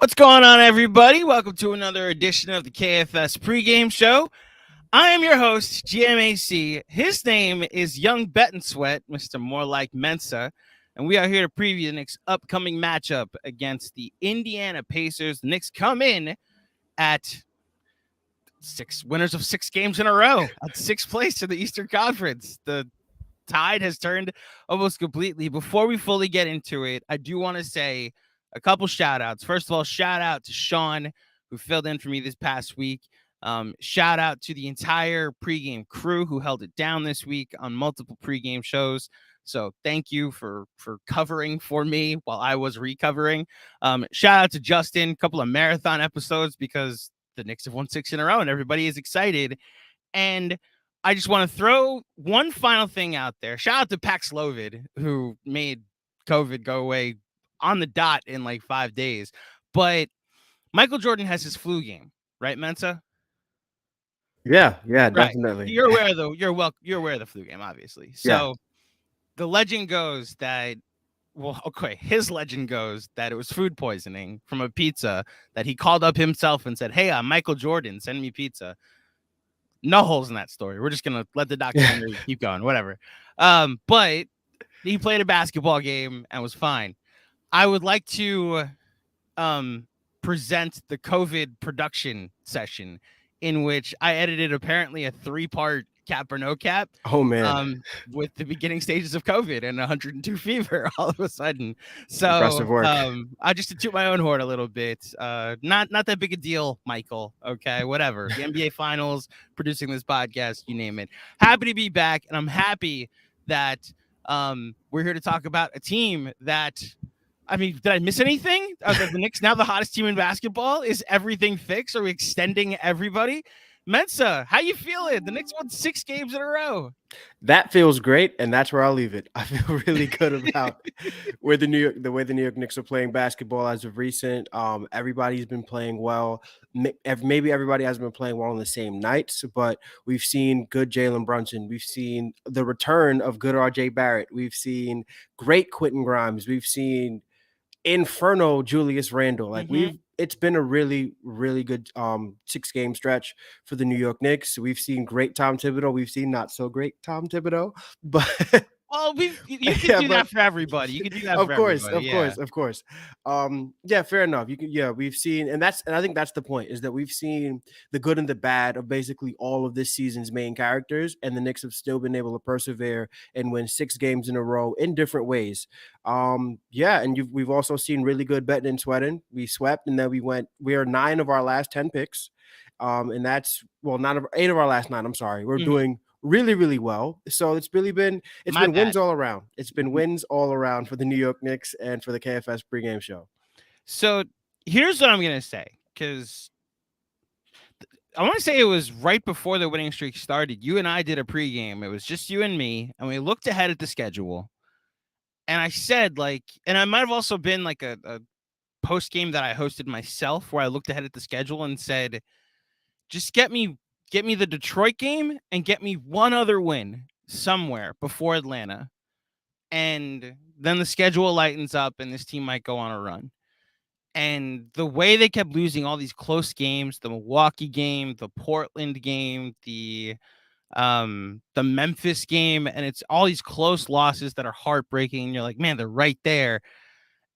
What's going on, everybody? Welcome to another edition of the KFS pregame show. I am your host, GMAC. His name is Young Bet and Sweat, Mr. More Like Mensa, and we are here to preview the Knicks' upcoming matchup against the Indiana Pacers. The Knicks come in at six winners of 6 games in a row at sixth place in the Eastern Conference. The tide has turned almost completely. Before we fully get into it, I do want to say a couple shout outs. First of all, shout out to Sean, who filled in for me this past week. Shout out to the entire pregame crew who held it down this week on multiple pregame shows. So thank you for covering for me while I was recovering. Shout out to Justin, a couple of marathon episodes because the Knicks have won 6 in a row and everybody is excited. And I just want to throw one final thing out there. Shout out to Paxlovid, who made COVID go away on the dot in like 5 days. But Michael Jordan has his flu game, right, Mensa? Yeah, Right. definitely. You're aware of the flu game, obviously. So the legend goes that, his legend goes that it was food poisoning from a pizza that he called up himself and said, "Hey, I'm Michael Jordan, send me pizza." No holes in that story. We're just gonna let the documentary keep going, whatever. But he played a basketball game and was fine. I would like to present the COVID production session in which I edited apparently a 3-part cap or no cap. Oh man, with the beginning stages of COVID and 102 fever all of a sudden. So impressive work. I just to toot my own horn a little bit. Not that big a deal, Michael. Okay, whatever. The NBA Finals, producing this podcast, you name it. Happy to be back, and I'm happy that we're here to talk about a team that. I mean, did I miss anything? Are the Knicks now the hottest team in basketball? Is everything fixed? Are we extending everybody? Mensa, how you feeling? The Knicks won 6 games in a row. That feels great, and that's where I'll leave it. I feel really good about where the way the New York Knicks are playing basketball as of recent. Everybody's been playing well. Maybe everybody hasn't been playing well on the same nights, but we've seen good Jalen Brunson. We've seen the return of good RJ Barrett. We've seen great Quentin Grimes. We've seen Inferno Julius Randle. It's been a really, really good 6-game stretch for the New York Knicks. We've seen great Tom Thibodeau. We've seen not so great Tom Thibodeau, but you can do that for everybody. You can do that of for course, everybody. Of course. Fair enough. We've seen, and I think that's the point, is that we've seen the good and the bad of basically all of this season's main characters, and the Knicks have still been able to persevere and win 6 games in a row in different ways. We've also seen really good betting and sweating. We swept, and then we are 9 of our last 10 picks. And that's 8 of our last 9. I'm sorry. We're doing really, really well. So it's been wins all around. It's been wins all around for the New York Knicks and for the KFS pregame show. So here's what I'm going to say, because I want to say it was right before the winning streak started. You and I did a pregame. It was just you and me, and we looked ahead at the schedule. And I said, and I might have also been like a post game that I hosted myself where I looked ahead at the schedule and said, just get me the Detroit game and get me one other win somewhere before Atlanta. And then the schedule lightens up and this team might go on a run. And the way they kept losing all these close games, the Milwaukee game, the Portland game, the Memphis game, and it's all these close losses that are heartbreaking. And you're like, man, they're right there.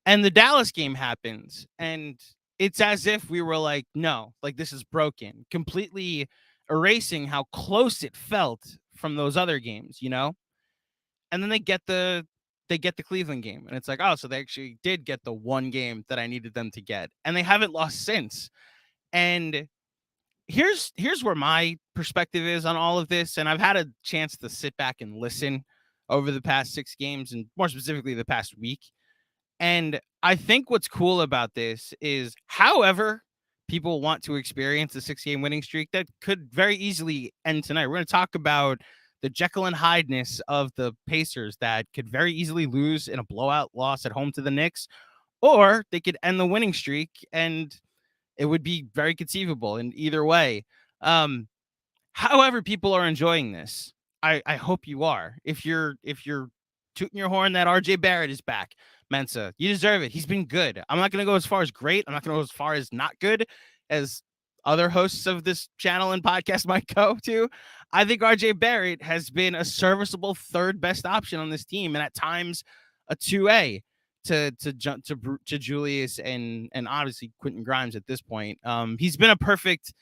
And the Dallas game happens, and it's as if we were like, no, like this is broken, completely erasing how close it felt from those other games, And then they get the Cleveland game, and it's like, oh, so they actually did get the one game that I needed them to get, and they haven't lost since. And here's where my perspective is on all of this, and I've had a chance to sit back and listen over the past 6 games, and more specifically the past week. And I think what's cool about this is, however people want to experience the 6-game winning streak, that could very easily end tonight. We're going to talk about the Jekyll and Hyde-ness of the Pacers that could very easily lose in a blowout loss at home to the Knicks, or they could end the winning streak, and it would be very conceivable in either way. However people are enjoying this, I hope you are. If you're tooting your horn that RJ Barrett is back. Mensa, you deserve it. He's been good. I'm not going to go as far as great. I'm not going to go as far as not good as other hosts of this channel and podcast might go to. I think RJ Barrett has been a serviceable third best option on this team, and at times a 2A to Julius and obviously Quentin Grimes at this point. He's been a perfect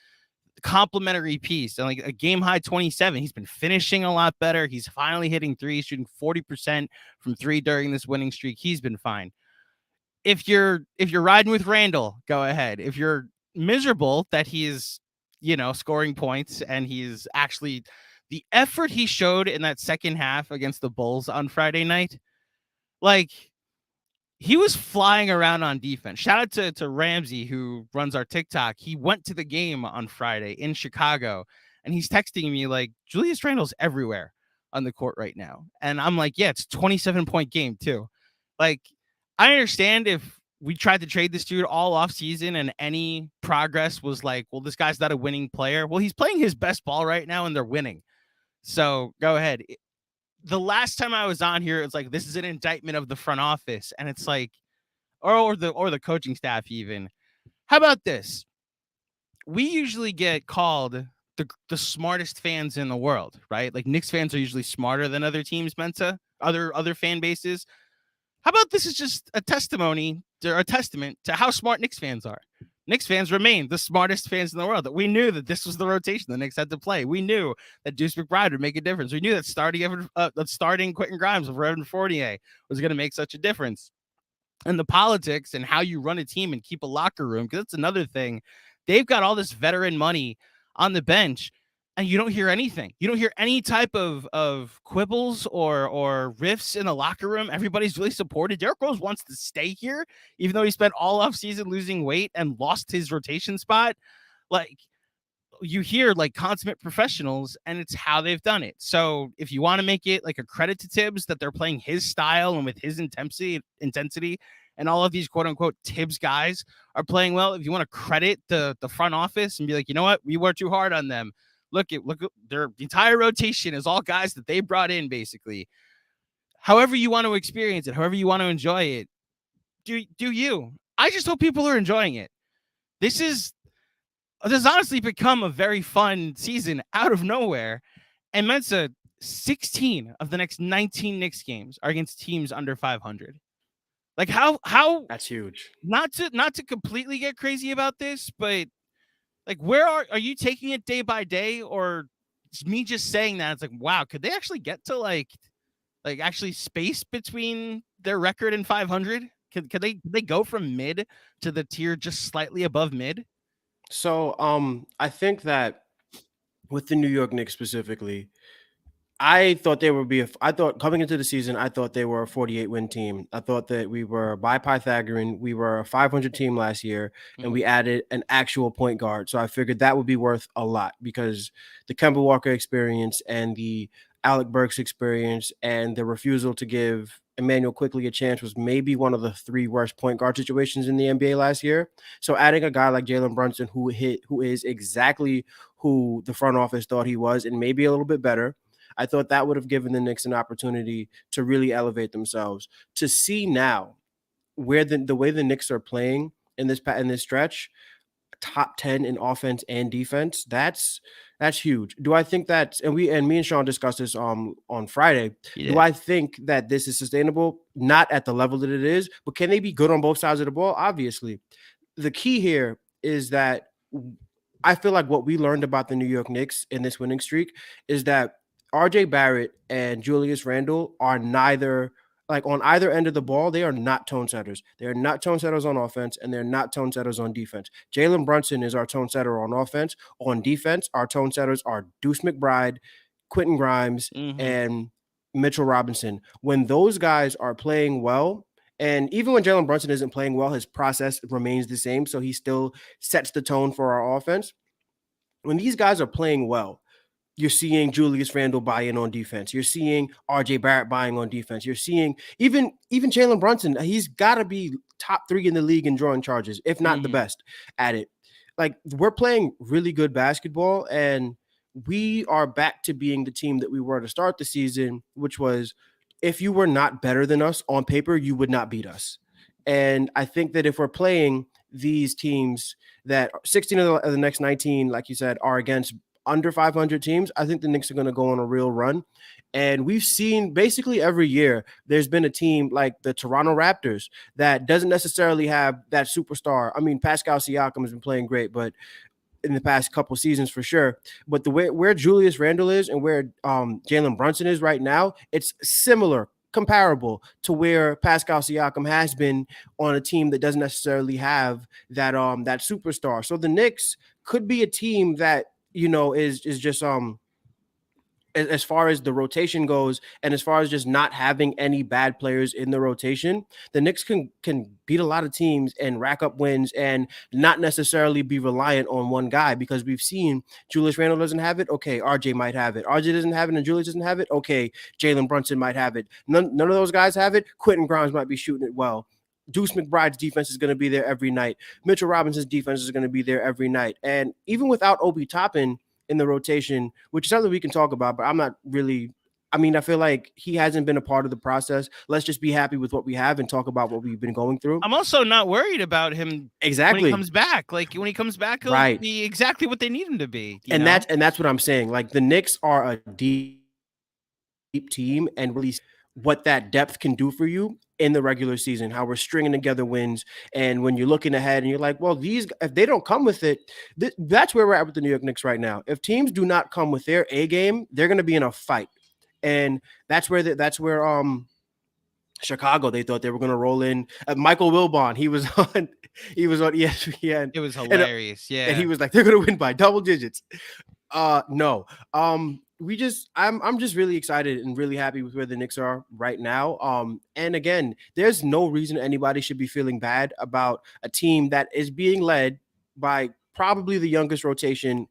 complementary piece, and like a game high 27. He's been finishing a lot better. He's finally hitting threes, shooting 40% from three during this winning streak. He's been fine. If you're riding with Randall, go ahead. If you're miserable that he is, scoring points and he's actually the effort he showed in that second half against the Bulls on Friday night, like he was flying around on defense. Shout out to Ramsey, who runs our TikTok. He went to the game on Friday in Chicago, and he's texting me like, Julius Randle's everywhere on the court right now. And I'm like, yeah, it's a 27-point game too. Like, I understand if we tried to trade this dude all off season and any progress was like, well, this guy's not a winning player. Well, he's playing his best ball right now and they're winning. So go ahead. The last time I was on here, it's like, this is an indictment of the front office. And it's like, or the coaching staff even. How about this? We usually get called the smartest fans in the world, right? Like Knicks fans are usually smarter than other teams, Mensa, other fan bases. How about this is just a testimony or a testament to how smart Knicks fans are? Knicks fans remain the smartest fans in the world. That we knew that this was the rotation the Knicks had to play. We knew that Deuce McBride would make a difference. We knew that starting Quentin Grimes over Evan Fournier was going to make such a difference. And the politics and how you run a team and keep a locker room, because that's another thing. They've got all this veteran money on the bench, and you don't hear anything. You don't hear any type of quibbles or riffs in the locker room. Everybody's really supported. Derrick Rose wants to stay here, even though he spent all offseason losing weight and lost his rotation spot. Like, you hear like consummate professionals, and it's how they've done it. So if you want to make it like a credit to Tibbs that they're playing his style and with his intensity, and all of these quote unquote Tibbs guys are playing well, if you want to credit the front office and be like, you know what, we worked too hard on them. Look at their entire rotation is all guys that they brought in, basically. However you want to experience it, however you want to enjoy it, do you. I just hope people are enjoying it. This has honestly become a very fun season out of nowhere. And Mensa, 16 of the next 19 Knicks games are against teams under 500. Like how that's huge. Not to completely get crazy about this, but like, where are you taking it day by day, or it's me just saying that it's like, wow, could they actually get to like actually space between their record and 500? Could they go from mid to the tier just slightly above mid? So I think that with the New York Knicks specifically, I thought they would be I thought coming into the season, I thought they were a 48-win team. I thought that we were by Pythagorean. We were a 500 team last year, and we added an actual point guard. So I figured that would be worth a lot because the Kemba Walker experience and the Alec Burks experience and the refusal to give Emmanuel Quickly a chance was maybe one of the three worst point guard situations in the NBA last year. So adding a guy like Jalen Brunson, who is exactly who the front office thought he was, and maybe a little bit better, I thought that would have given the Knicks an opportunity to really elevate themselves. To see now where the way the Knicks are playing in this stretch, top 10 in offense and defense, that's huge. Do I think that, and me and Sean discussed this on Friday, do I think that this is sustainable? Not at the level that it is, but can they be good on both sides of the ball? Obviously. The key here is that I feel like what we learned about the New York Knicks in this winning streak is that RJ Barrett and Julius Randle are neither, like on either end of the ball, they are not tone setters. They are not tone setters on offense, and they're not tone setters on defense. Jalen Brunson is our tone setter on offense. On defense, our tone setters are Deuce McBride, Quentin Grimes, and Mitchell Robinson. When those guys are playing well, and even when Jalen Brunson isn't playing well, his process remains the same, so he still sets the tone for our offense. When these guys are playing well, you're seeing Julius Randle buy in on defense. You're seeing RJ Barrett buying on defense. You're seeing even Jalen Brunson. He's got to be top 3 in the league in drawing charges, if not the best at it. Like, we're playing really good basketball, and we are back to being the team that we were to start the season, which was if you were not better than us on paper, you would not beat us. And I think that if we're playing these teams that 16 of the next 19, like you said, are against under 500 teams, I think the Knicks are going to go on a real run. And we've seen basically every year there's been a team like the Toronto Raptors that doesn't necessarily have that superstar. I mean, Pascal Siakam has been playing great, but in the past couple seasons for sure. But the way where Julius Randle is and where Jalen Brunson is right now, it's similar, comparable to where Pascal Siakam has been on a team that doesn't necessarily have that superstar. So the Knicks could be a team that is just as far as the rotation goes, and as far as just not having any bad players in the rotation, the Knicks can beat a lot of teams and rack up wins and not necessarily be reliant on one guy, because we've seen Julius Randle doesn't have it. Okay, RJ might have it. RJ doesn't have it and Julius doesn't have it. Okay, Jalen Brunson might have it. None of those guys have it. Quentin Grimes might be shooting it well. Deuce McBride's defense is going to be there every night. Mitchell Robinson's defense is going to be there every night. And even without Obi Toppin in the rotation, which is something we can talk about, but I'm not really. I mean, I feel like he hasn't been a part of the process. Let's just be happy with what we have and talk about what we've been going through. I'm also not worried about him exactly when he comes back. Like when he comes back, he'll be exactly what they need him to be. And that's what I'm saying. Like the Knicks are a deep team, and really what that depth can do for you in the regular season, how we're stringing together wins. And when you're looking ahead and you're like, well, if they don't come with it, that's where we're at with the New York Knicks right now. If teams do not come with their A game, they're going to be in a fight. And that's where Chicago, they thought they were going to roll in Michael Wilbon. He was on ESPN. It was hilarious. And he was like, they're going to win by double digits. No. I'm just really excited and really happy with where the Knicks are right now. And again, there's no reason anybody should be feeling bad about a team that is being led by probably the youngest rotation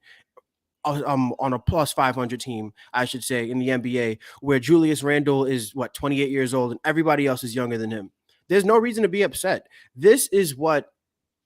on a plus 500 team, I should say, in the NBA, where Julius Randle is 28 years old and everybody else is younger than him. There's no reason to be upset. This is what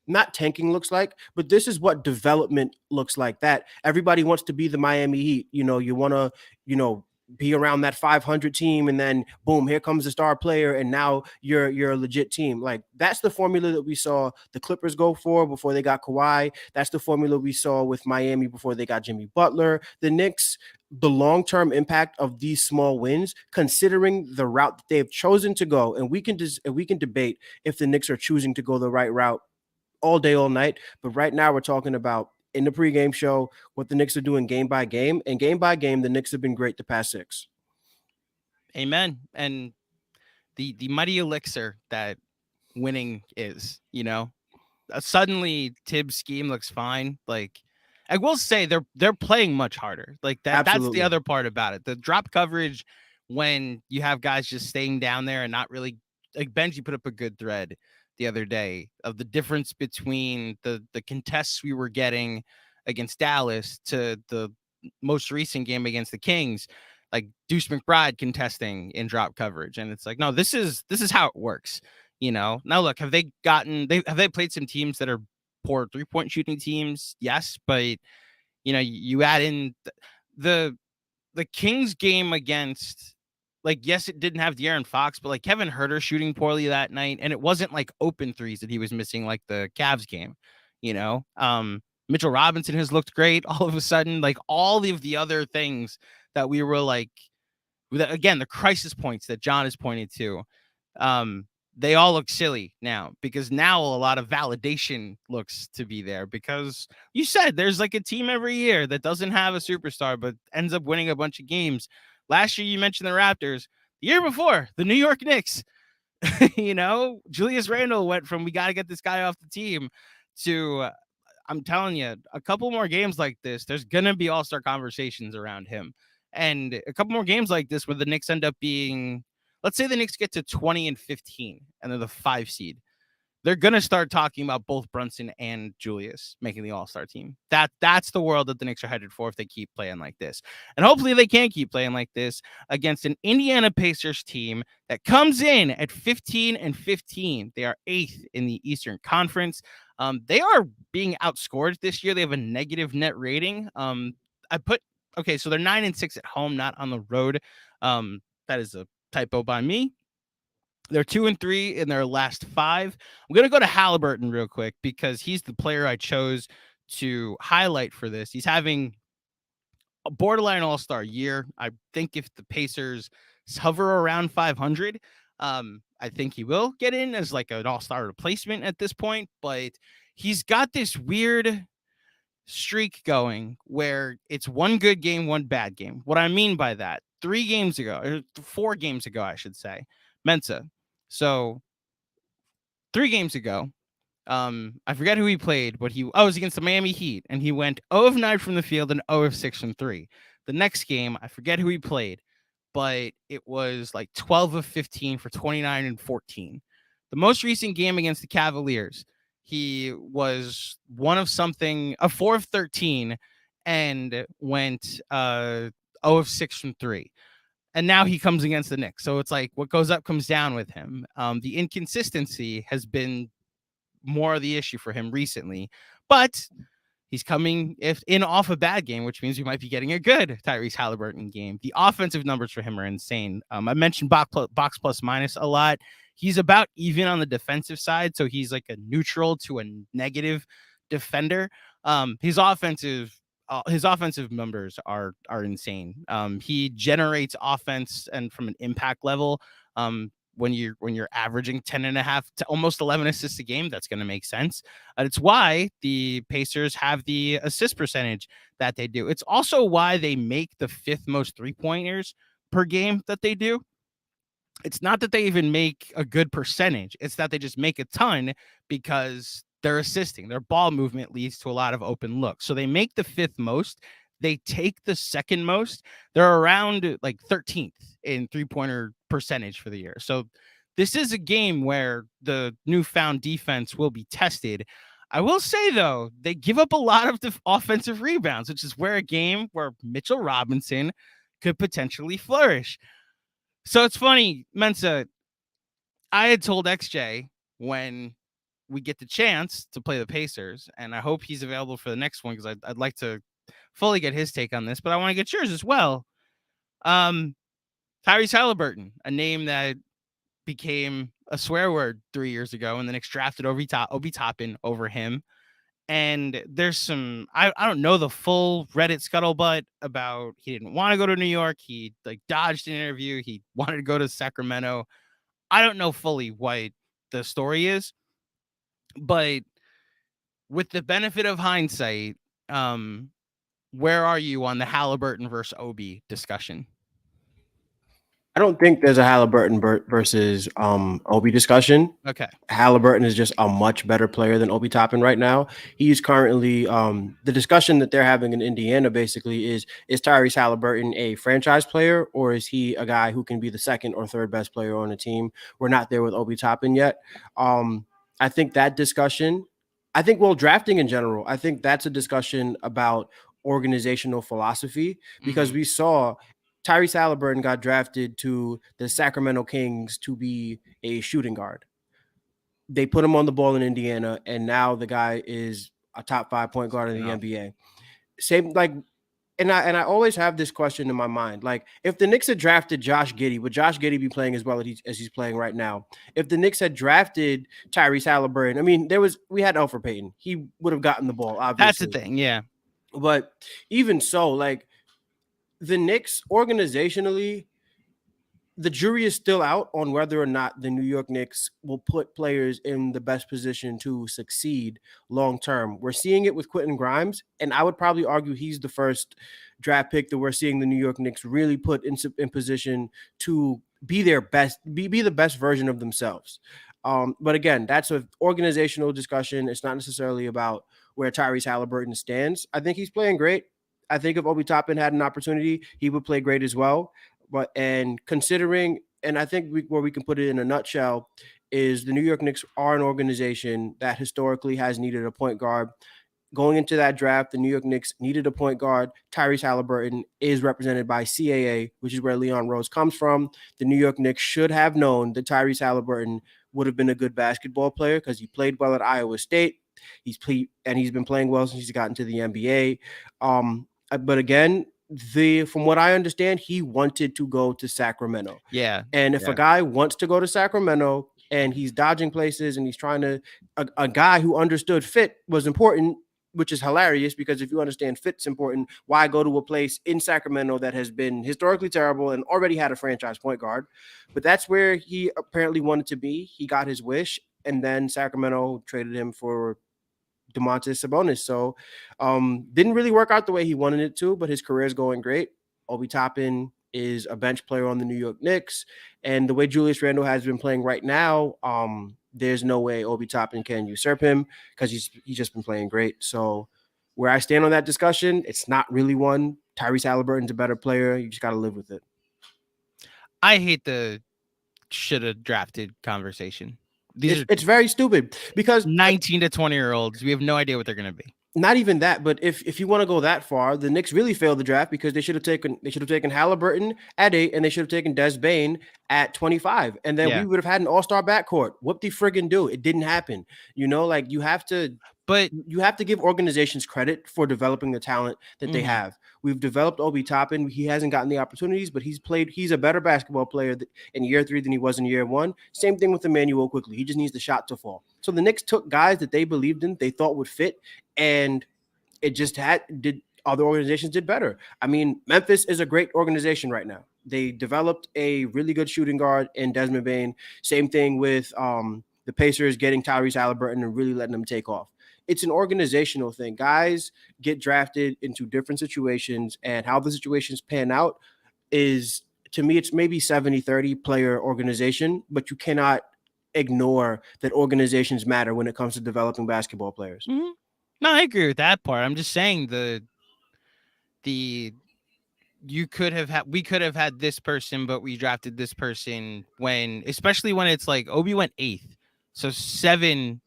not tanking looks like, but this is what development looks like. That everybody wants to be the Miami Heat. You want to, be around that 500 team, and then boom, here comes the star player, and now you're a legit team. Like that's the formula that we saw the Clippers go for before they got Kawhi. That's the formula we saw with Miami before they got Jimmy Butler. The Knicks, the long-term impact of these small wins, considering the route that they've chosen to go, and we can debate if the Knicks are choosing to go the right route all day, all night. But right now we're talking about in the pregame show what the Knicks are doing game by game. And game by game, the Knicks have been great the past 6. Amen. And the mighty elixir that winning is, suddenly Tibbs' scheme looks fine. Like I will say they're playing much harder. Like that. Absolutely. That's the other part about it. The drop coverage when you have guys just staying down there and not really, like Benji put up a good thread the other day of the difference between the contests we were getting against Dallas to the most recent game against the Kings, like Deuce McBride contesting in drop coverage. And it's like, no, this is how it works. Now look, have they played some teams that are poor 3-point shooting teams? Yes. But you add in the Kings game against, like, yes, it didn't have De'Aaron Fox, but like Kevin Huerter shooting poorly that night. And it wasn't like open threes that he was missing, like the Cavs game, Mitchell Robinson has looked great all of a sudden. Like all of the other things that we were like, again, the crisis points that John has pointed to, they all look silly now, because now a lot of validation looks to be there, because you said there's like a team every year that doesn't have a superstar, but ends up winning a bunch of games. Last year, you mentioned the Raptors. The year before, the New York Knicks. Julius Randle went from, we got to get this guy off the team, to, I'm telling you, a couple more games like this, there's going to be all-star conversations around him. And a couple more games like this where the Knicks end up being, let's say the Knicks get to 20-15 and they're the 5 seed. They're going to start talking about both Brunson and Julius making the all-star team. That's the world that the Knicks are headed for if they keep playing like this. And hopefully they can keep playing like this against an Indiana Pacers team that comes in at 15-15. They are 8th in the Eastern Conference. They are being outscored this year. They have a negative net rating. So they're 9-6 at home, not on the road. That is a typo by me. They're 2-3 in their last 5. I'm gonna go to Halliburton real quick because he's the player I chose to highlight for this. He's having a borderline all-star year. I think if the Pacers hover around 500, I think he will get in as like an all-star replacement at this point. But he's got this weird streak going where it's one good game, one bad game. What I mean by that, 3 games ago, or 4 games ago, I should say, Mensa. So 3 games ago, I forget who he played, but it was against the Miami Heat, and he went 0 of 9 from the field and 0 of 6 from 3. The next game, I forget who he played, but it was like 12 of 15 for 29 and 14. The most recent game against the Cavaliers, he was 1 of something, a 4 of 13, and went 0 of 6 from 3. And now he comes against the Knicks. So it's like what goes up comes down with him. The inconsistency has been more of the issue for him recently, but he's coming off a bad game, which means we might be getting a good Tyrese Halliburton game. The offensive numbers for him are insane. I mentioned box plus minus a lot. He's about even on the defensive side, so he's like a neutral to a negative defender. His offensive numbers are insane. He generates offense, and from an impact level, when you're averaging 10.5 to almost 11 assists a game, that's going to make sense. And it's why the Pacers have the assist percentage that they do. It's also why they make the 5th most 3-pointers per game that they do. It's not that they even make a good percentage. It's that they just make a ton because they're assisting. Their ball movement leads to a lot of open looks. So they make the 5th most. They take the 2nd most. They're around like 13th in 3-pointer percentage for the year. So this is a game where the newfound defense will be tested. I will say, though, they give up a lot of the offensive rebounds, which is where a game where Mitchell Robinson could potentially flourish. So it's funny, Mensa, I had told XJ when we get the chance to play the Pacers, and I hope he's available for the next one because I'd like to fully get his take on this, but I want to get yours as well. Tyrese Halliburton, a name that became a swear word 3 years ago, and the Knicks drafted Obi Toppin over him. And there's some, I don't know the full Reddit scuttlebutt about he didn't want to go to New York. He like dodged an interview. He wanted to go to Sacramento. I don't know fully what the story is, but with the benefit of hindsight, where are you on the Halliburton versus Obi discussion? I don't think there's a Halliburton versus Obi discussion. Okay. Halliburton is just a much better player than Obi Toppin right now. He's currently the discussion that they're having in Indiana basically is Tyrese Halliburton a franchise player, or is he a guy who can be the 2nd or 3rd best player on the team? We're not there with Obi Toppin yet. I think that discussion, drafting in general, I think that's a discussion about organizational philosophy, because we saw Tyrese Halliburton got drafted to the Sacramento Kings to be a shooting guard. They put him on the ball in Indiana, and now the guy is a top 5 point guard in the NBA. Same, like, and I always have this question in my mind. Like, if the Knicks had drafted Josh Giddey, would Josh Giddey be playing as well as he's playing right now? If the Knicks had drafted Tyrese Halliburton, I mean, we had Elfrid Payton. He would have gotten the ball, obviously. That's the thing, yeah. But even so, like, the Knicks organizationally, the jury is still out on whether or not the New York Knicks will put players in the best position to succeed long term. We're seeing it with Quentin Grimes, and I would probably argue he's the first draft pick that we're seeing the New York Knicks really put in position to be their best, be the best version of themselves. But again, that's an organizational discussion. It's not necessarily about where Tyrese Halliburton stands. I think he's playing great. I think if Obi Toppin had an opportunity, he would play great as well. And I think where we can put it in a nutshell is the New York Knicks are an organization that historically has needed a point guard. Going into that draft, the New York Knicks needed a point guard. Tyrese Halliburton is represented by CAA, which is where Leon Rose comes from. The New York Knicks should have known that Tyrese Halliburton would have been a good basketball player because he played well at Iowa State. He's been playing well since he's gotten to the NBA. But again, from what I understand, he wanted to go to Sacramento. Yeah. And if a guy wants to go to Sacramento and he's dodging places and he's trying to, a guy who understood fit was important, which is hilarious because if you understand fit's important, why go to a place in Sacramento that has been historically terrible and already had a franchise point guard? But that's where he apparently wanted to be. He got his wish, and then Sacramento traded him for Domantas Sabonis. So didn't really work out the way he wanted it to, but his career is going great. Obi Toppin is a bench player on the New York Knicks. And the way Julius Randle has been playing right now, there's no way Obi Toppin can usurp him because he's just been playing great. So where I stand on that discussion, it's not really one. Tyrese Halliburton's a better player. You just got to live with it. I hate the should have drafted conversation. It's very stupid because 19 to 20-year-olds, we have no idea what they're going to be. Not even that, but if you want to go that far, the Knicks really failed the draft because they should have taken Halliburton at 8 and they should have taken Des Bane at 25, and then we would have had an all-star backcourt. Whoop de friggin' do. It didn't happen. Like you have to give organizations credit for developing the talent that they have. We've developed Obi Toppin. He hasn't gotten the opportunities, but he's a better basketball player in year 3 than he was in year 1. Same thing with Emmanuel Quickly. He just needs the shot to fall. So the Knicks took guys that they believed in, they thought would fit, and it just other organizations did better. I mean, Memphis is a great organization right now. They developed a really good shooting guard in Desmond Bane. Same thing with the Pacers getting Tyrese Halliburton and really letting them take off. It's an organizational thing. Guys get drafted into different situations, and how the situations pan out is, to me, it's maybe 70-30 player organization, but you cannot ignore that organizations matter when it comes to developing basketball players. Mm-hmm. No, I agree with that part. I'm just saying we could have had this person, but we drafted this person especially when it's like Obi went 8th. So seven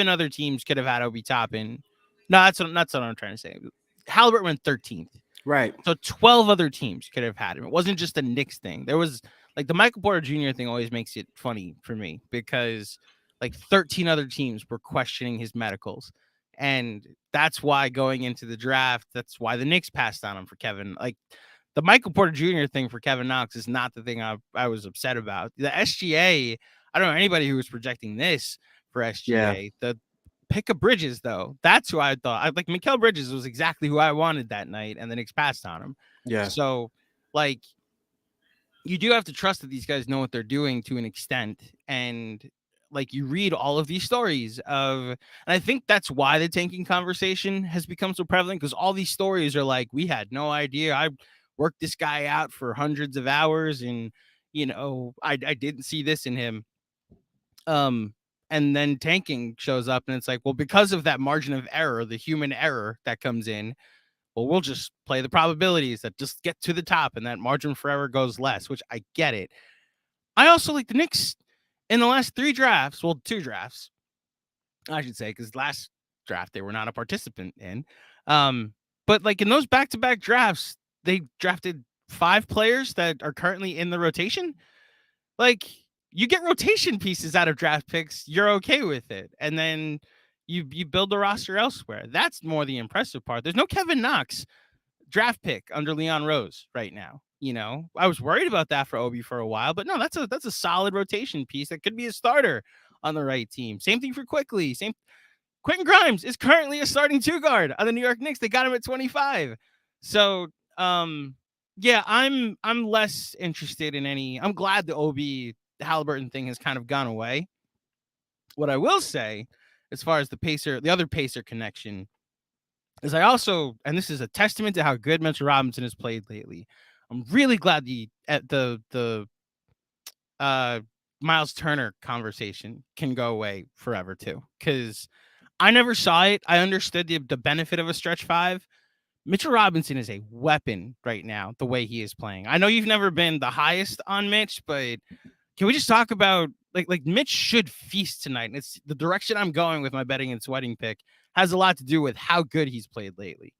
other teams could have had Obi Toppin. No, that's what I'm trying to say. Halliburton went 13th. Right. So 12 other teams could have had him. It wasn't just a Knicks thing. There was like the Michael Porter Jr. thing always makes it funny for me because like 13 other teams were questioning his medicals. And that's why going into the draft, that's why the Knicks passed on him for Kevin. Like the Michael Porter Jr. thing for Kevin Knox is not the thing I was upset about. The SGA, I don't know anybody who was projecting this for SGA. Yeah. The pick of Bridges, though, that's who I thought. Like Mikal Bridges was exactly who I wanted that night, and the Knicks passed on him. Yeah. So, like, you do have to trust that these guys know what they're doing to an extent, and like you read all of these stories and I think that's why the tanking conversation has become so prevalent, because all these stories are like, we had no idea. I worked this guy out for hundreds of hours, and I didn't see this in him. And then tanking shows up, and it's like, well, because of that margin of error, the human error that comes in, well, we'll just play the probabilities that just get to the top, and that margin for error goes less, which I get it. I also like the Knicks in the last 2 drafts, I should say, because last draft they were not a participant in. But like in those back-to-back drafts, they drafted 5 players that are currently in the rotation. Like, you get rotation pieces out of draft picks, you're okay with it. And then you build the roster elsewhere. That's more the impressive part. There's no Kevin Knox draft pick under Leon Rose right now. I was worried about that for Obi for a while, but no, that's a solid rotation piece that could be a starter on the right team. Same thing for Quickly. Quentin Grimes is currently a starting 2 guard on the New York Knicks. They got him at 25. So, yeah, I'm less interested in any. I'm glad the Obi Halliburton thing has kind of gone away. What I will say, as far as the other Pacer connection, is I also, and this is a testament to how good Mitchell Robinson has played lately, I'm really glad the Miles Turner conversation can go away forever too, because I never saw it. I understood the benefit of a stretch 5. Mitchell Robinson is a weapon right now, the way he is playing. I know you've never been the highest on Mitch, but can we just talk about like Mitch should feast tonight? And it's the direction I'm going with my betting and sweating pick has a lot to do with how good he's played lately.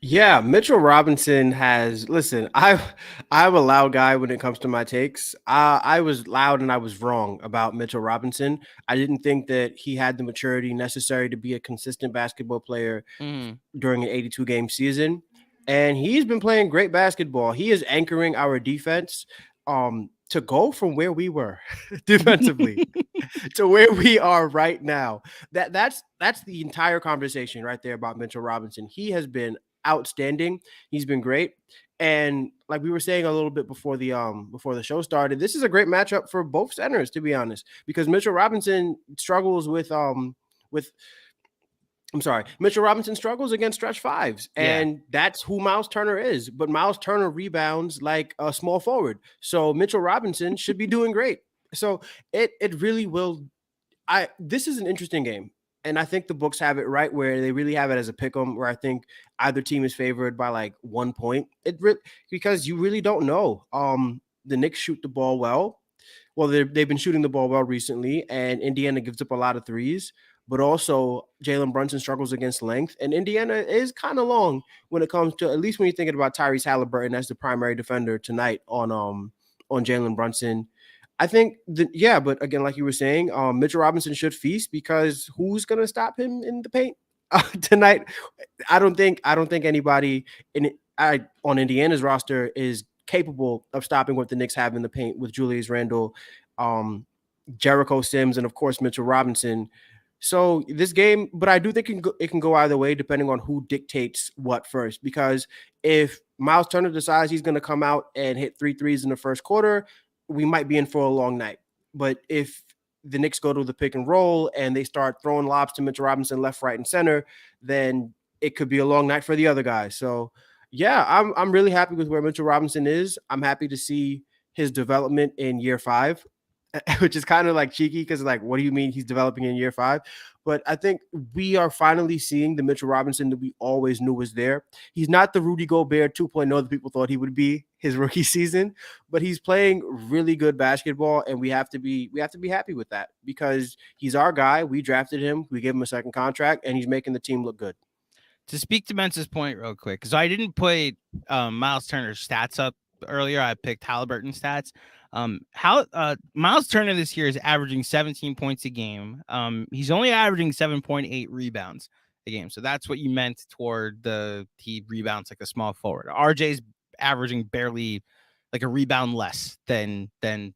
Yeah, Mitchell Robinson has. Listen, I'm a loud guy when it comes to my takes. I was loud and I was wrong about Mitchell Robinson. I didn't think that he had the maturity necessary to be a consistent basketball player during an 82-game season. and he's been playing great basketball. He is anchoring our defense to go from where we were defensively to where we are right now. That's the entire conversation right there about Mitchell Robinson. He has been outstanding. He's been great. And like we were saying a little bit before the show started, this is a great matchup for both centers, to be honest, because Mitchell Robinson struggles with Mitchell Robinson struggles against stretch fives, and that's who Miles Turner is. But Miles Turner rebounds like a small forward, so Mitchell Robinson should be doing great. So it really will. This is an interesting game, and I think the books have it right where they really have it as a pick 'em, where I think either team is favored by like 1 point. Because you really don't know. The Knicks shoot the ball well. Well, they've been shooting the ball well recently, and Indiana gives up a lot of threes. But also, Jalen Brunson struggles against length, and Indiana is kind of long when it comes to, at least when you're thinking about Tyrese Halliburton as the primary defender tonight on Jalen Brunson. I think but again, like you were saying, Mitchell Robinson should feast because who's gonna stop him in the paint tonight? I don't think anybody on Indiana's roster is capable of stopping what the Knicks have in the paint with Julius Randle, Jericho Sims, and of course Mitchell Robinson. So this game, but I do think it can go either way depending on who dictates what first. Because if Miles Turner decides he's going to come out and hit 3 threes in the first quarter, we might be in for a long night. But if the Knicks go to the pick and roll and they start throwing lobs to Mitchell Robinson left, right, and center, then it could be a long night for the other guys. So yeah, I'm really happy with where Mitchell Robinson is. I'm happy to see his development in year 5. Which is kind of like cheeky because like, what do you mean he's developing in year 5? But I think we are finally seeing the Mitchell Robinson that we always knew was there. He's not the Rudy Gobert 2.0 that people thought he would be his rookie season, but he's playing really good basketball, and we have to be happy with that because he's our guy. We drafted him, we gave him a second contract, and he's making the team look good. To speak to Mensa's point real quick, because I didn't put Miles Turner's stats up earlier. I picked Halliburton's stats. Miles Turner this year is averaging 17 points a game. He's only averaging 7.8 rebounds a game. So that's what you meant toward he rebounds like a small forward. RJ's averaging barely like a rebound less than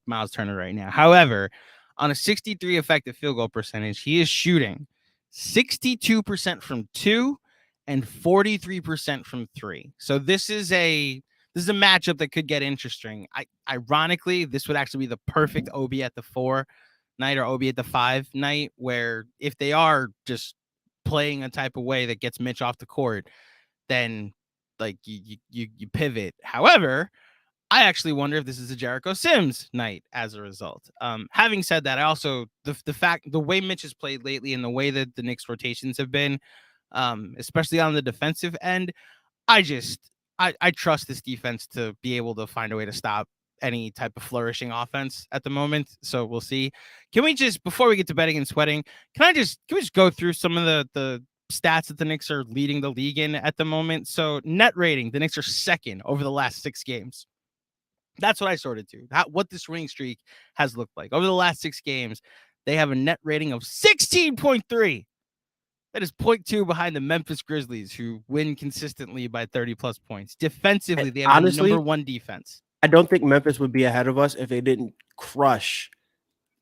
Miles Turner right now. However, on a 63 effective field goal percentage, he is shooting 62% from 2 and 43% from 3. So this is a matchup that could get interesting. Ironically, this would actually be the perfect OB at the 4 night or OB at the 5 night, where if they are just playing a type of way that gets Mitch off the court, then like you pivot. However, I actually wonder if this is a Jericho Sims night as a result. Having said that, I also the way Mitch has played lately and the way that the Knicks rotations have been, especially on the defensive end, I trust this defense to be able to find a way to stop any type of flourishing offense at the moment. So we'll see. Can we just, before we get to betting and sweating, can we just go through some of the stats that the Knicks are leading the league in at the moment? So net rating, the Knicks are second over the last 6 games. That's what I sorted to. What this winning streak has looked like. Over the last 6 games, they have a net rating of 16.3. That is 0.2 behind the Memphis Grizzlies, who win consistently by 30-plus points. Defensively, they have the number 1 defense. I don't think Memphis would be ahead of us if they didn't crush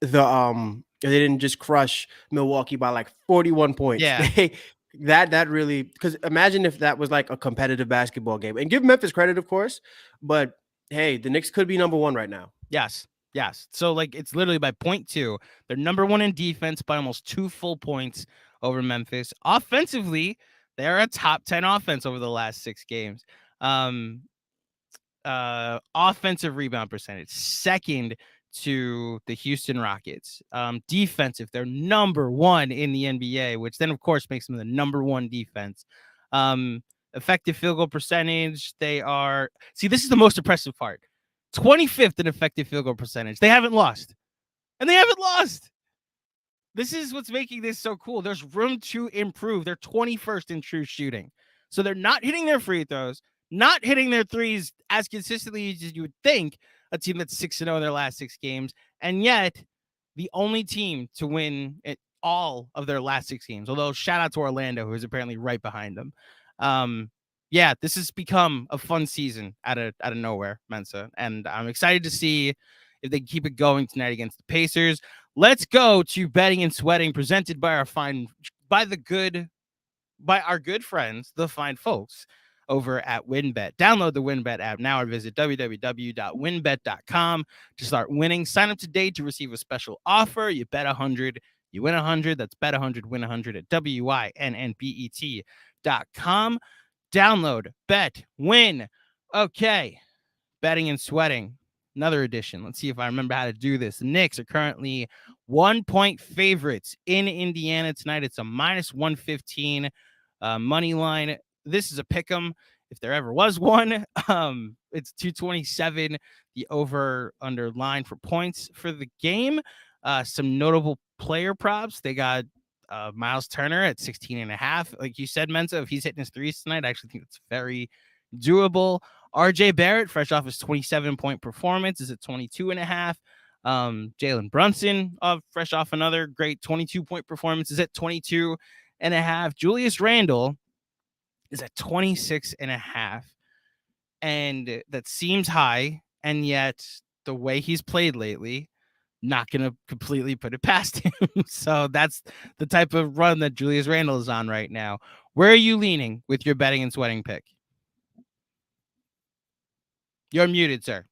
if they didn't just crush Milwaukee by like 41 points. Yeah. That really, because imagine if that was like a competitive basketball game. And give Memphis credit, of course, but hey, the Knicks could be number 1 right now. Yes. So like it's literally by 0.2. They're number 1 in defense by almost 2 full points over Memphis. Offensively, they're a top 10 offense over the last 6 games. Offensive rebound percentage, second to the Houston Rockets. Defensive, they're number 1 in the NBA, which then of course makes them the number 1 defense. Effective field goal percentage, this is the most impressive part. 25th in effective field goal percentage. They haven't lost. And they haven't lost. This is what's making this so cool. There's room to improve. They're 21st in true shooting. So they're not hitting their free throws, not hitting their threes as consistently as you would think, a team that's 6-0 in their last 6 games. And yet, the only team to win all of their last 6 games, although shout out to Orlando, who is apparently right behind them. yeah, this has become a fun season out of nowhere, Mensa, and I'm excited to see if they keep it going tonight against the Pacers. Let's go to betting and sweating, presented by our good friends, the fine folks over at WynnBet. Download the WynnBet app now or visit www.wynnbet.com to start winning. Sign up today to receive a special offer. You bet 100, you win 100. That's bet 100, win 100 at WynnBet.com. Download, bet, win. Okay, betting and sweating. Another edition. Let's see if I remember how to do this. The Knicks are currently 1-point favorites in Indiana tonight. It's a minus 115 money line. This is a pick 'em if there ever was one. It's 227, the over under line for points for the game. Some notable player props. They got Miles Turner at 16.5. Like you said, Mensa, if he's hitting his threes tonight, I actually think it's very doable. RJ Barrett, fresh off his 27-point performance, is at 22.5. Jalen Brunson, fresh off another great 22-point performance, is at 22.5. Julius Randle is at 26.5. And that seems high. And yet, the way he's played lately, not going to completely put it past him. So that's the type of run that Julius Randle is on right now. Where are you leaning with your betting and sweating pick? You're muted, sir.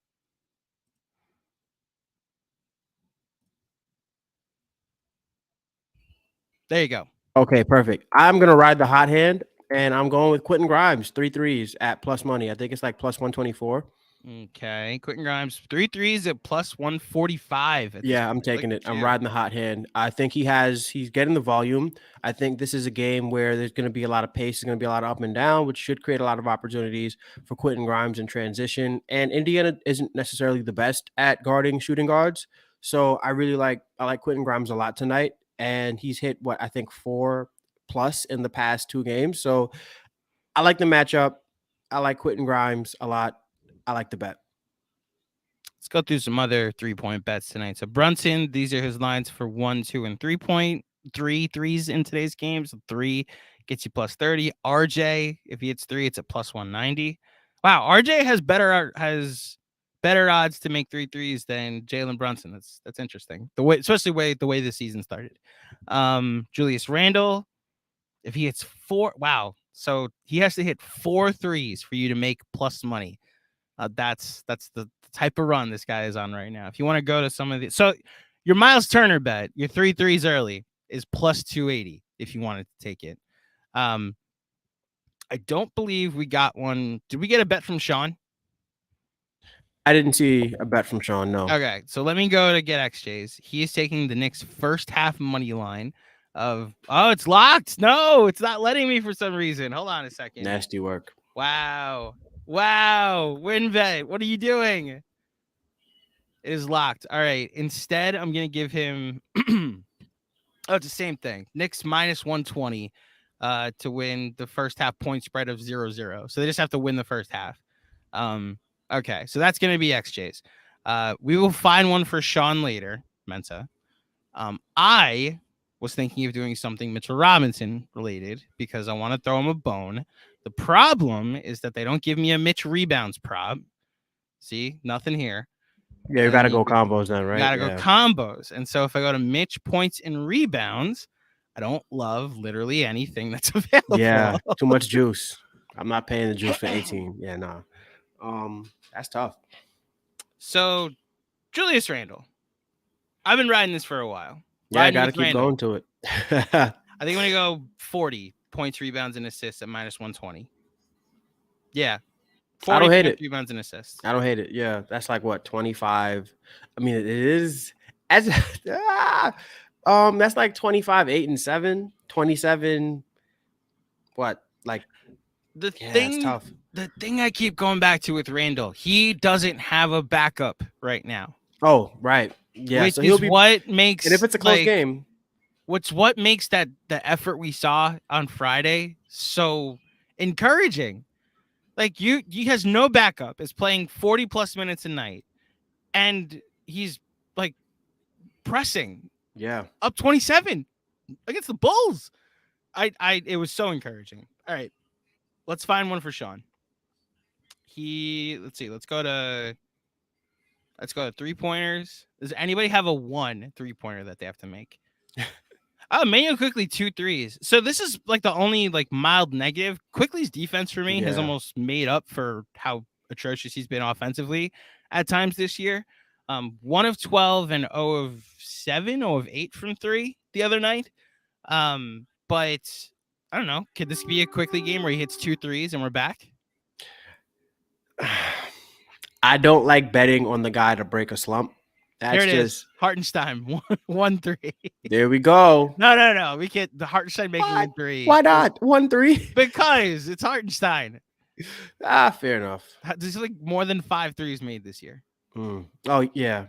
There you go. Okay, perfect. I'm gonna ride the hot hand, and I'm going with Quentin Grimes, 3 threes at plus money. I think it's like plus 124. Okay, Quentin Grimes, 3 threes at plus 145. Yeah, I'm taking it. I'm riding the hot hand. I think he's getting the volume. I think this is a game where there's going to be a lot of pace. There's going to be a lot of up and down, which should create a lot of opportunities for Quentin Grimes in transition. And Indiana isn't necessarily the best at guarding shooting guards. So I like Quentin Grimes a lot tonight. And he's hit what I think 4+ in the past 2 games. So I like the matchup. I like Quentin Grimes a lot. I like the bet. Let's go through some other 3-point bets tonight. So Brunson, these are his lines for 1, 2, and 3-point. 3 threes in today's game. So 3 gets you plus 30. RJ, if he hits 3, it's at plus 190. Wow, RJ has better odds to make 3 threes than Jalen Brunson. That's interesting. Especially the way the season started. Julius Randle, if he hits 4, wow. So he has to hit 4 threes for you to make plus money. That's the type of run this guy is on right now. If you want to go to some of the, so your Miles Turner bet, your 3 threes early is plus 280 if you wanted to take it. I don't believe we got one. Did we get a bet from Sean? I didn't see a bet from Sean, no. Okay, so let me go to get XJ's. He is taking the Knicks first half money line of, it's locked. No, it's not letting me for some reason. Hold on a second. Nasty work. Wow. WynnBet, what are you doing? It is locked. All right. Instead, I'm going to give him, it's the same thing. Knicks minus 120 to win the first half point spread of 0-0. So they just have to win the first half. Okay, so that's going to be XJ's. We will find one for Sean later, Mensa. I was thinking of doing something Mitchell Robinson related because I want to throw him a bone. The problem is that they don't give me a Mitch rebounds prop. See, nothing here. Yeah, you got to go combos then, right? Got to go combos. And so if I go to Mitch points and rebounds, I don't love literally anything that's available. Yeah, too much juice. I'm not paying the juice for 18. Yeah, no. That's tough. So, Julius Randle. I've been riding this for a while. Yeah, I got to keep going to it. I think I'm going to go 40 points, rebounds, and assists at minus 120. Yeah. 40 I don't hate it. Rebounds and assists. I don't hate it. Yeah, that's like what, 25. I mean, it is as that's like 25, 8 and 7, 27. What? Like it's tough. The thing I keep going back to with Randle, he doesn't have a backup right now. Oh, right. Yeah. Which is what makes, and if it's a close game, what makes the effort we saw on Friday so encouraging. Like he has no backup, is playing 40 plus minutes a night, and he's like pressing. Yeah. Up 27 against the Bulls. It was so encouraging. All right. let's find one for Sean. Let's see. Let's go to 3-pointers. Does anybody have a 1 3-pointer that they have to make? Oh, Manuel Quickly 2 threes. So this is like the only like mild negative. Quickly's defense for me has almost made up for how atrocious he's been offensively at times this year. 1 of 12 and 0 of 7, 0 of 8 from 3 the other night. But I don't know. Could this be a Quickly game where he hits 2 threes and we're back? I don't like betting on the guy to break a slump. That's just Hartenstein 1-3. There we go. No. We can't. The Hartenstein making a 3. Why not 1-3? Because it's Hartenstein. Fair enough. There's like more than 5 threes made this year. Oh yeah,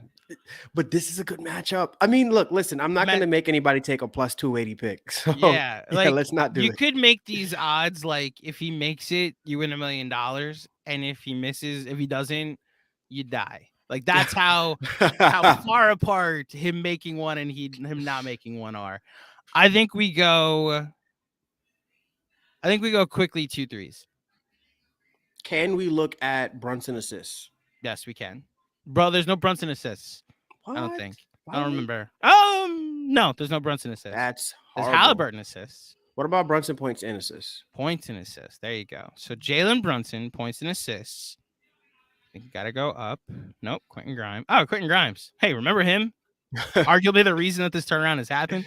but this is a good matchup. I mean, look, listen. I'm not going to make anybody take a plus 280 pick. So yeah, let's not do it. You could make these odds like if he makes it, you win $1 million, and if he doesn't, you die. Like that's how far apart him making one and him not making one are. I think we go Quickly 2 threes. Can we look at Brunson assists? Yes, we can. Bro, there's no Brunson assists. What? I don't think. Why? I don't remember. No, there's no Brunson assists. There's Halliburton assists. What about Brunson points and assists? Points and assists. There you go. So Jalen Brunson points and assists. I think gotta go up. Nope. Quentin Grimes. Oh, Quentin Grimes. Hey, remember him? Arguably the reason that this turnaround has happened.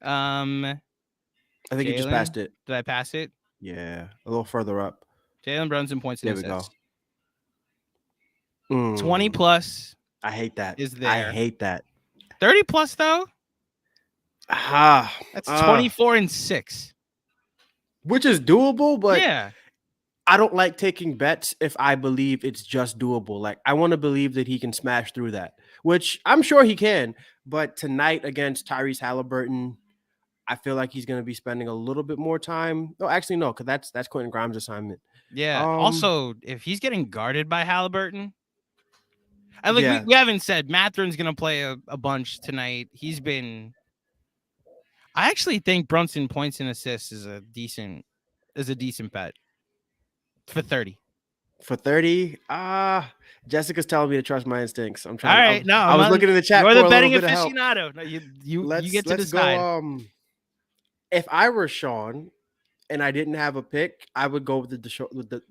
I think you just passed it. Did I pass it? Yeah, a little further up. Jalen Brunson points and assists. There we go. 20 plus. I hate that. Is there? I hate that. 30 plus though. That's 24 and 6, which is doable. But yeah, I don't like taking bets if I believe it's just doable. Like I want to believe that he can smash through that, which I'm sure he can. But tonight against Tyrese Halliburton, I feel like he's going to be spending a little bit more time. No, actually, no, because that's Quentin Grimes' assignment. Yeah. Also, if he's getting guarded by Halliburton, and like we haven't said, Mathurin's going to play a bunch tonight. I actually think Brunson points and assists is a decent bet for 30. For 30, Jessica's telling me to trust my instincts. I'm trying. All right, I was looking in the chat. You're for the a betting little bit aficionado. No, you get to decide. Go, if I were Sean and I didn't have a pick, I would go with the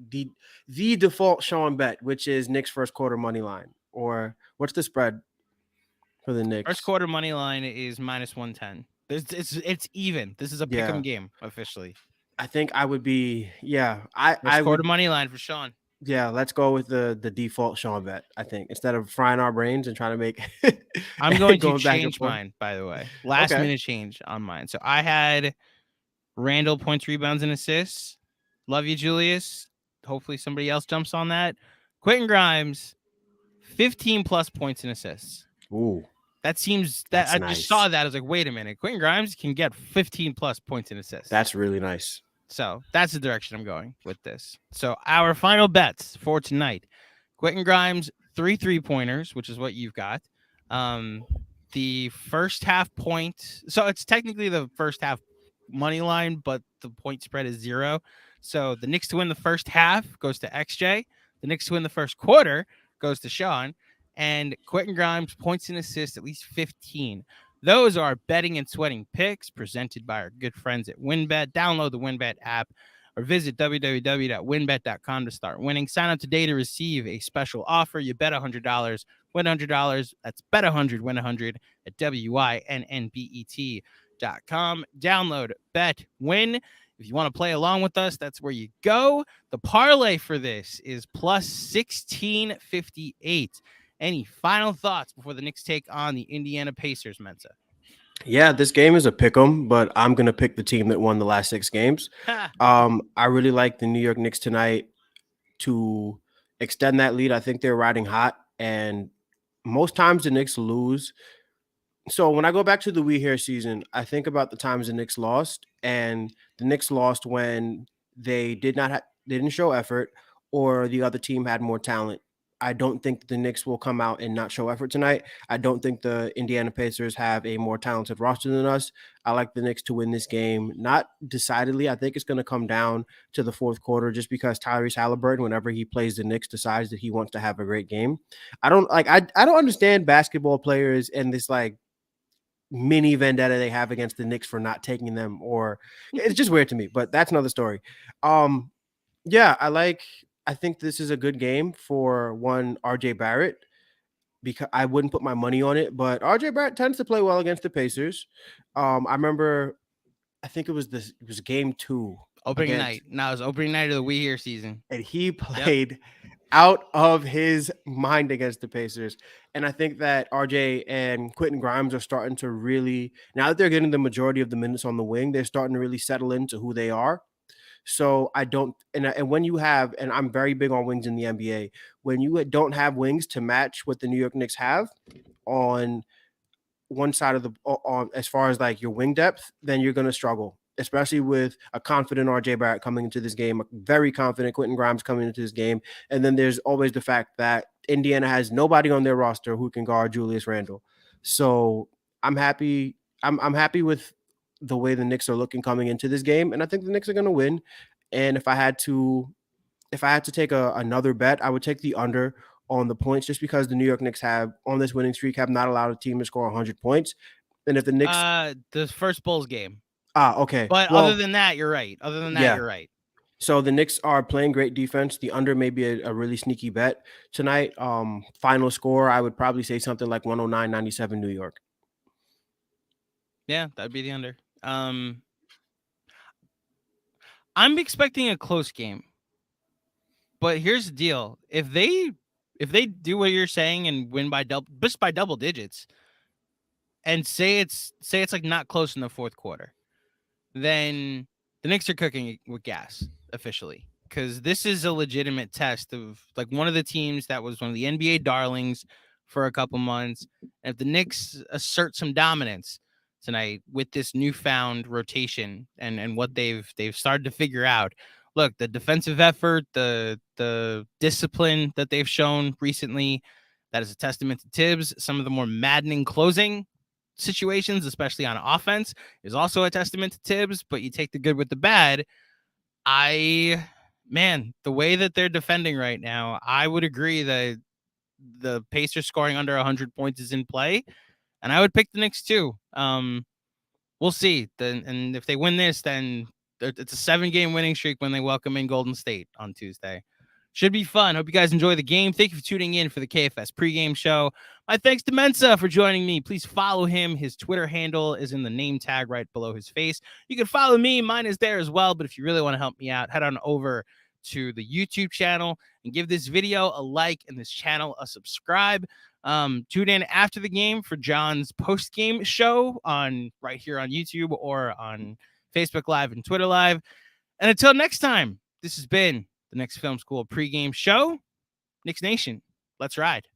default Sean bet, which is Knicks first quarter money line. Or what's the spread for the Knicks? First quarter money line is -110. It's even. This is a pick'em game officially. I think I would be First quarter money line for Sean. Yeah, let's go with the default Sean bet. I think instead of frying our brains and trying to make. I'm going to change mine, by the way. Last minute change on mine. So I had Randall points, rebounds, and assists. Love you, Julius. Hopefully somebody else jumps on that. Quentin Grimes, 15 plus points and assists. Ooh. That's I nice. Just saw that. I was like, wait a minute. Quentin Grimes can get 15 plus points and assists. That's really nice. So that's the direction I'm going with this. So our final bets for tonight: Quentin Grimes, 3 3-pointers, which is what you've got. The first half point. So it's technically the first half money line, but the point spread is 0. So the Knicks to win the first half goes to XJ. The Knicks to win the first quarter goes to Sean. And Quentin Grimes points and assists at least 15. Those are betting and sweating picks presented by our good friends at WynnBet. Download the WynnBet app or visit www.wynnbet.com to start winning. Sign up today to receive a special offer. You bet $100, win $100. That's bet 100, win 100 at WYNNBET.com. Download, bet, win. If you want to play along with us, that's where you go. The parlay for this is plus 1658. Any final thoughts before the Knicks take on the Indiana Pacers, Mensa? Yeah, this game is a pick'em, but I'm going to pick the team that won the last 6 games. I really like the New York Knicks tonight to extend that lead. I think they're riding hot, and most times the Knicks lose. So when I go back to the We Here season, I think about the times the Knicks lost, and the Knicks lost when they didn't show effort or the other team had more talent I don't think the Knicks will come out and not show effort tonight. I don't think the Indiana Pacers have a more talented roster than us. I like the Knicks to win this game, not decidedly. I think it's going to come down to the fourth quarter just because Tyrese Halliburton, whenever he plays the Knicks, decides that he wants to have a great game. I don't understand basketball players and this like mini vendetta they have against the Knicks for not taking them, or it's just weird to me, but that's another story. Yeah, I think this is a good game for one RJ Barrett because I wouldn't put my money on it, but RJ Barrett tends to play well against the Pacers. I remember, I think it was game 2 opening night. Now it's opening night of the We Here season, and he played out of his mind against the Pacers. And I think that RJ and Quentin Grimes are starting to really, now that they're getting the majority of the minutes on the wing, they're starting to really settle into who they are. So I don't, and when you have, and I'm very big on wings in the NBA, when you don't have wings to match what the New York Knicks have on one side of the, on as far as like your wing depth, then you're going to struggle, especially with a confident RJ Barrett coming into this game, a very confident Quentin Grimes coming into this game. And then there's always the fact that Indiana has nobody on their roster who can guard Julius Randle. So I'm happy. I'm happy with the way the Knicks are looking coming into this game, and I think the Knicks are going to win. And if I had to take another bet, I would take the under on the points, just because the New York Knicks have on this winning streak have not allowed a team to score 100 points. And if the Knicks, the first Bulls game. Okay. But other than that, you're right. You're right. So the Knicks are playing great defense. The under may be a really sneaky bet tonight. Final score, I would probably say something like 109-97 New York. Yeah, that'd be the under. I'm expecting a close game. But here's the deal. If they do what you're saying and win by double digits, and say it's like not close in the fourth quarter, then the Knicks are cooking with gas officially, because this is a legitimate test of like one of the teams that was one of the NBA darlings for a couple months. And if the Knicks assert some dominance tonight with this newfound rotation and what they've started to figure out, look, the defensive effort, the discipline that they've shown recently, that is a testament to Tibbs. Some of the more maddening closing situations, especially on offense, is also a testament to Tibbs. But you take the good with the bad. The way that they're defending right now, I would agree that the Pacers scoring under 100 points is in play, and I would pick the Knicks too. We'll see. And if they win this, then it's a 7-game winning streak when they welcome in Golden State on Tuesday. Should be fun. Hope you guys enjoy the game. Thank you for tuning in for the KFS pregame show. My thanks to Mensa for joining me. Please follow him. His Twitter handle is in the name tag right below his face. You can follow me. Mine is there as well. But if you really want to help me out, head on over to the YouTube channel and give this video a like and this channel a subscribe. Tune in after the game for John's post-game show right here on YouTube or on Facebook Live and Twitter Live. And until next time, this has been the Knicks Film School pregame show. Knicks Nation, let's ride.